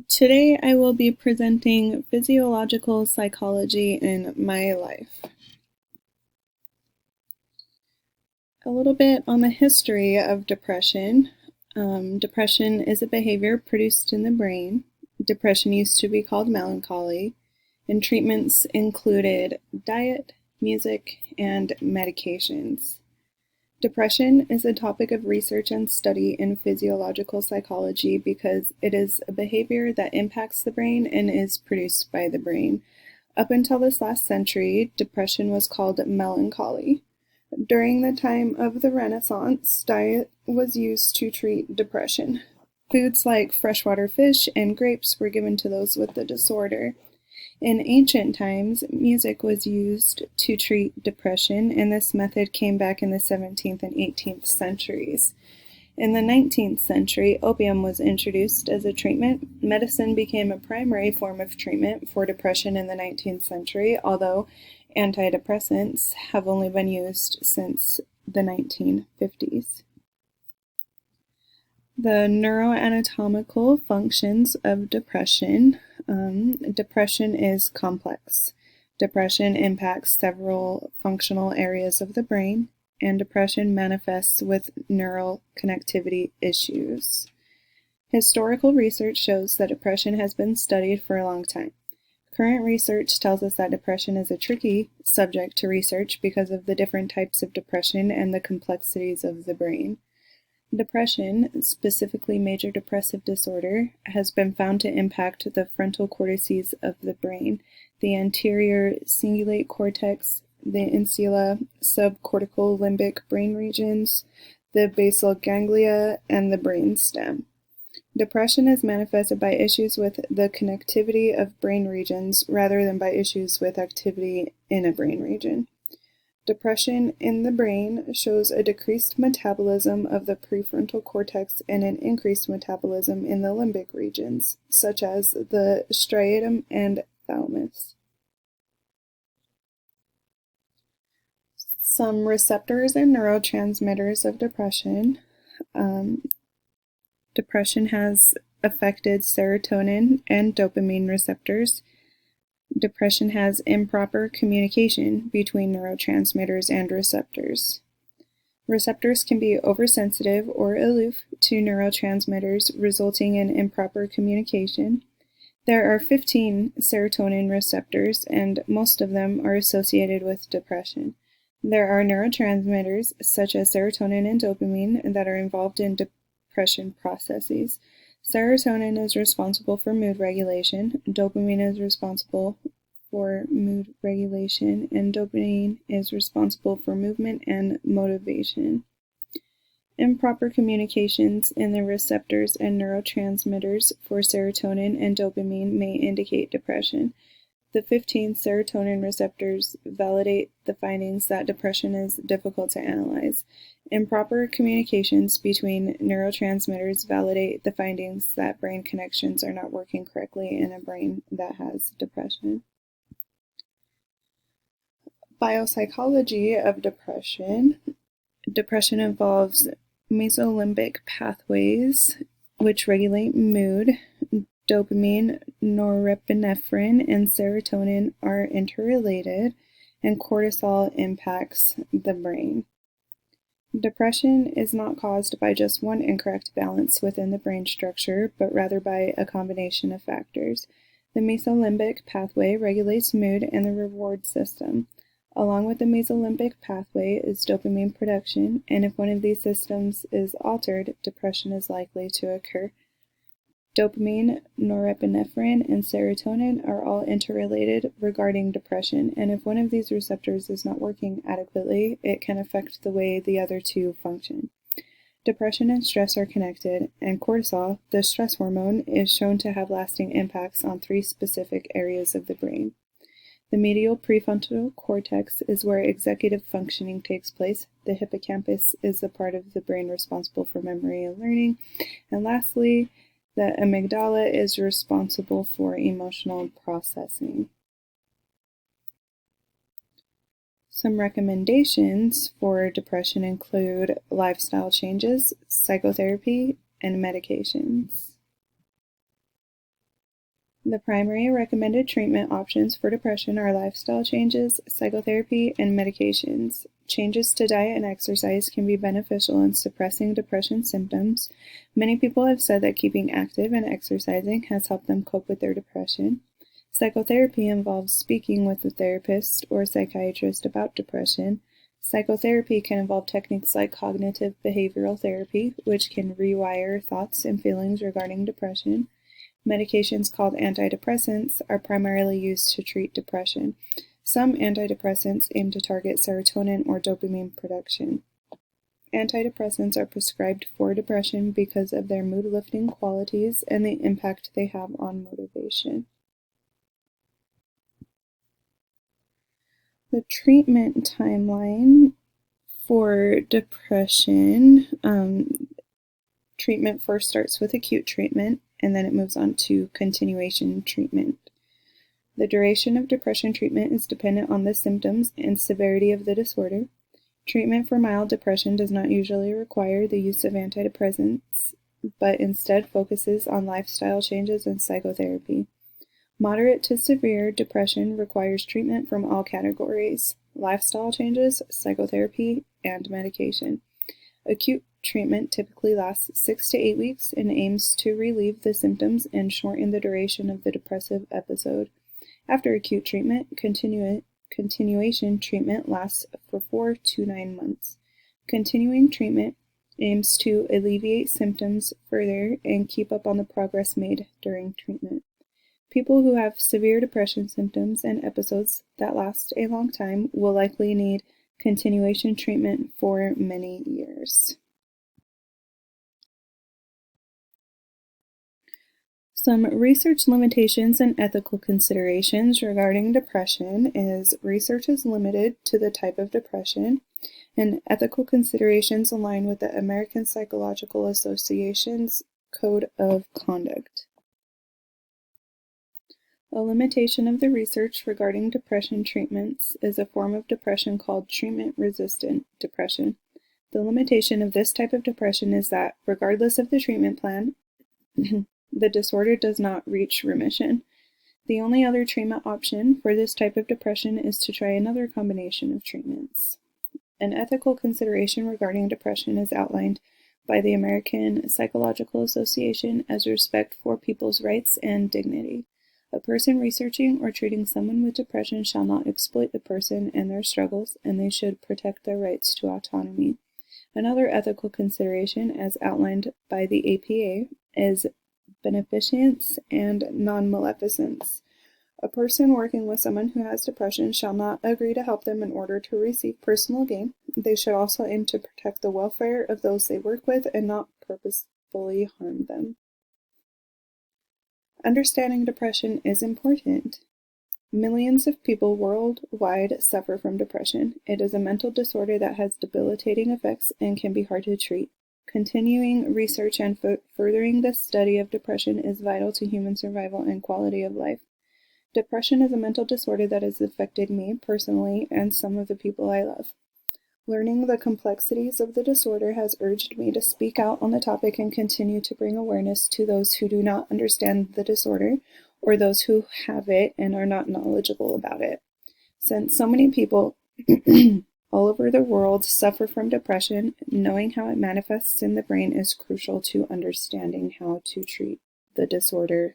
Today I will be presenting physiological psychology in my life. A little bit on the history of depression. Depression is a behavior produced in the brain. Depression used to be called melancholy, and treatments included diet, music, and medications. Depression is a topic of research and study in physiological psychology because it is a behavior that impacts the brain and is produced by the brain. Up until this last century, depression was called melancholy. During the time of the Renaissance, diet was used to treat depression. Foods like freshwater fish and grapes were given to those with the disorder. In ancient times, music was used to treat depression, and this method came back in the 17th and 18th centuries. In the 19th century, opium was introduced as a treatment. Medicine became a primary form of treatment for depression in the 19th century, although antidepressants have only been used since the 1950s. The neuroanatomical functions of depression. Depression is complex. Depression impacts several functional areas of the brain, and depression manifests with neural connectivity issues. Historical research shows that depression has been studied for a long time. Current research tells us that depression is a tricky subject to research because of the different types of depression and the complexities of the brain. Depression, specifically major depressive disorder, has been found to impact the frontal cortices of the brain, the anterior cingulate cortex, the insula, subcortical limbic brain regions, the basal ganglia, and the brain stem. Depression is manifested by issues with the connectivity of brain regions rather than by issues with activity in a brain region. Depression in the brain shows a decreased metabolism of the prefrontal cortex and an increased metabolism in the limbic regions, such as the striatum and thalamus. Some receptors and neurotransmitters of depression. Depression has affected serotonin and dopamine receptors. Depression has improper communication between neurotransmitters and receptors. Receptors can be oversensitive or aloof to neurotransmitters, resulting in improper communication. There are 15 serotonin receptors, and most of them are associated with depression. There are neurotransmitters, such as serotonin and dopamine, that are involved in depression processes. Serotonin is responsible for mood regulation, dopamine is responsible for mood regulation, and dopamine is responsible for movement and motivation. Improper communications in the receptors and neurotransmitters for serotonin and dopamine may indicate depression. The 15 serotonin receptors validate the findings that depression is difficult to analyze. Improper communications between neurotransmitters validate the findings that brain connections are not working correctly in a brain that has depression. Biopsychology of depression. Depression involves mesolimbic pathways, which regulate mood. Dopamine, norepinephrine, and serotonin are interrelated, and cortisol impacts the brain. Depression is not caused by just one incorrect balance within the brain structure, but rather by a combination of factors. The mesolimbic pathway regulates mood and the reward system. Along with the mesolimbic pathway is dopamine production, and if one of these systems is altered, depression is likely to occur. Dopamine, norepinephrine, and serotonin are all interrelated regarding depression, and if one of these receptors is not working adequately, it can affect the way the other two function. Depression and stress are connected, and cortisol, the stress hormone, is shown to have lasting impacts on 3 specific areas of the brain. The medial prefrontal cortex is where executive functioning takes place. The hippocampus is the part of the brain responsible for memory and learning. And lastly, the amygdala is responsible for emotional processing. Some recommendations for depression include lifestyle changes, psychotherapy, and medications. The primary recommended treatment options for depression are lifestyle changes, psychotherapy, and medications. Changes to diet and exercise can be beneficial in suppressing depression symptoms. Many people have said that keeping active and exercising has helped them cope with their depression. Psychotherapy involves speaking with a therapist or psychiatrist about depression. Psychotherapy can involve techniques like cognitive behavioral therapy, which can rewire thoughts and feelings regarding depression. Medications called antidepressants are primarily used to treat depression. Some antidepressants aim to target serotonin or dopamine production. Antidepressants are prescribed for depression because of their mood-lifting qualities and the impact they have on motivation. The treatment timeline for depression, treatment first starts with acute treatment, and then it moves on to continuation treatment. The duration of depression treatment is dependent on the symptoms and severity of the disorder. Treatment for mild depression does not usually require the use of antidepressants, but instead focuses on lifestyle changes and psychotherapy. Moderate to severe depression requires treatment from all categories: lifestyle changes, psychotherapy, and medication. Acute treatment typically lasts 6 to 8 weeks and aims to relieve the symptoms and shorten the duration of the depressive episode. After acute treatment, continuation treatment lasts for 4 to 9 months. Continuing treatment aims to alleviate symptoms further and keep up on the progress made during treatment. People who have severe depression symptoms and episodes that last a long time will likely need continuation treatment for many years. Some research limitations and ethical considerations regarding depression is research is limited to the type of depression, and ethical considerations align with the American Psychological Association's Code of Conduct. A limitation of the research regarding depression treatments is a form of depression called treatment-resistant depression. The limitation of this type of depression is that, regardless of the treatment plan, the disorder does not reach remission. The only other treatment option for this type of depression is to try another combination of treatments. An ethical consideration regarding depression is outlined by the American Psychological Association as respect for people's rights and dignity. A person researching or treating someone with depression shall not exploit the person and their struggles, and they should protect their rights to autonomy. Another ethical consideration, as outlined by the APA, is beneficence and non-maleficence. A person working with someone who has depression shall not agree to help them in order to receive personal gain. They should also aim to protect the welfare of those they work with and not purposefully harm them. Understanding depression is important. Millions of people worldwide suffer from depression. It is a mental disorder that has debilitating effects and can be hard to treat. Continuing research and furthering the study of depression is vital to human survival and quality of life. Depression is a mental disorder that has affected me personally and some of the people I love. Learning the complexities of the disorder has urged me to speak out on the topic and continue to bring awareness to those who do not understand the disorder or those who have it and are not knowledgeable about it. Since so many people all over the world suffer from depression, knowing how it manifests in the brain is crucial to understanding how to treat the disorder